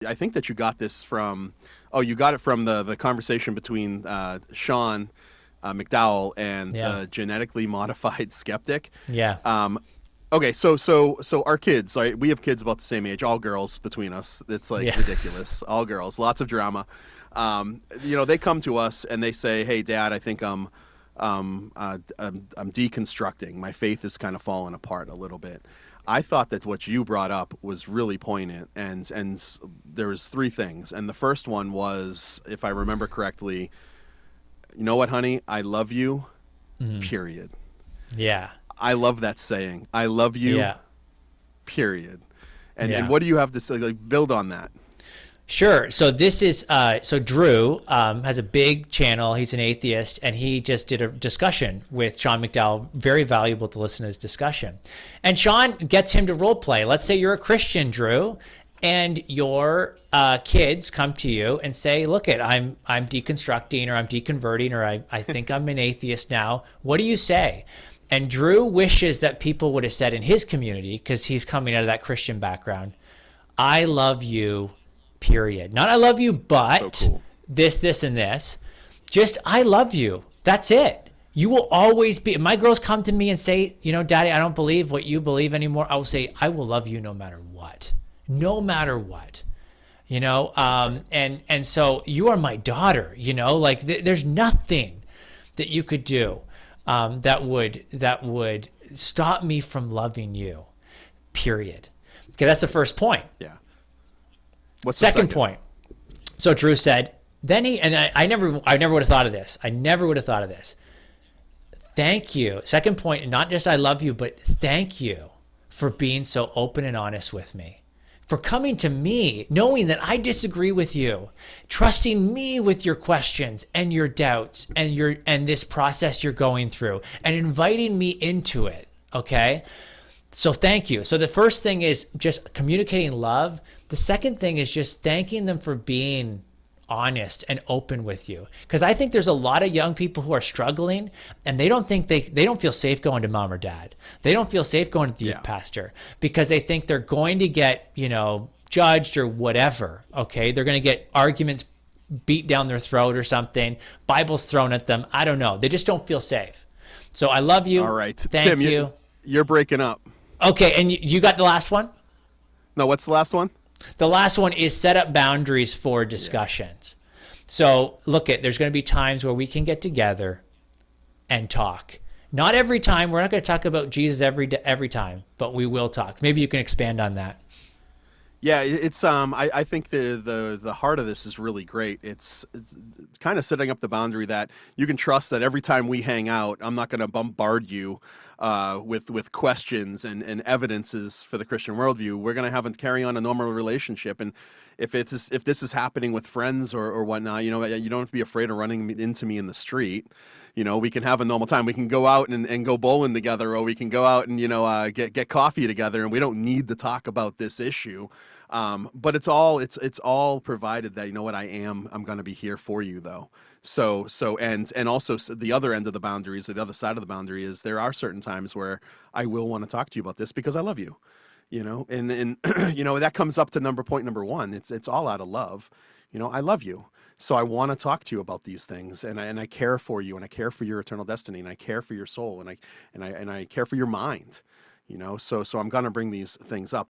I think that you got this from, oh, you got it from the conversation between Sean McDowell and Yeah. the genetically modified skeptic. Yeah. Um, okay, so our kids, right? We have kids about the same age, all girls between us. It's like Yeah. ridiculous, all girls, lots of drama. They come to us and they say, "Hey, Dad, I think I'm deconstructing. My faith is kind of falling apart a little bit." I thought that what you brought up was really poignant, and there was three things, and the first one was, if I remember correctly, you know what, honey, I love you. Mhm. Period. Yeah. I love that saying. I love you. Yeah. Period. And Yeah. what do you have to say? Like, build on that. Sure. So this is so Drew has a big channel. He's an atheist, and he just did a discussion with Sean McDowell. Very valuable to listen to his discussion. And Sean gets him to role play. Let's say you're a Christian, Drew, and your kids come to you and say, "Look, I'm deconstructing, or I'm deconverting, or I think I'm an atheist now. What do you say?" And Drew wishes that people would have said in his community, because he's coming out of that Christian background, "I love you, period. Not I love you, So but cool. this, and this. Just I love you. That's it. You will always be." My girls come to me and say, "Daddy, I don't believe what you believe anymore." I will say, "I will love you no matter what. No matter what." And so you are my daughter, like there's nothing that you could do that would stop me from loving you, period. Okay, that's the first point. Yeah. What's the Second second? point. So Drew said, I never would have thought of this. I never would have thought of this. Thank you. Second point, not just I love you, but thank you for being so open and honest with me. For coming to me, knowing that I disagree with you, trusting me with your questions and your doubts and this process you're going through, and inviting me into it. Okay? So thank you. So the first thing is just communicating love. The second thing is just thanking them for being honest and open with you. Because I think there's a lot of young people who are struggling, and they don't feel safe going to mom or dad. They don't feel safe going to the youth Yeah. pastor because they think they're going to get, judged or whatever. Okay. They're going to get arguments beat down their throat or something, Bibles thrown at them. I don't know. They just don't feel safe. So I love All you. right. Thank Tim, you. you're breaking up. Okay. And you got the last one? No, what's the last one? The last one is set up boundaries for discussions. So there's going to be times where we can get together and talk. Not every time. We're not going to talk about Jesus every time, but we will talk. Maybe you can expand on that. Yeah, it's I think the heart of this is really great. It's kind of setting up the boundary that you can trust that every time we hang out, I'm not going to bombard you with questions and evidences for the Christian worldview. We're going to carry on a normal relationship, and if this is happening with friends or whatnot, you don't have to be afraid of running into me in the street. We can have a normal time. We can go out and go bowling together, or we can go out and get coffee together, and we don't need to talk about this issue. But it's all provided that I'm going to be here for you though. And also the other end of the boundaries, or the other side of the boundary, is there are certain times where I will want to talk to you about this because I love you. And that comes up to point number one. It's all out of love. I love you. So I want to talk to you about these things, and I care for you, and I care for your eternal destiny, and I care for your soul, and I care for your mind. So I'm going to bring these things up.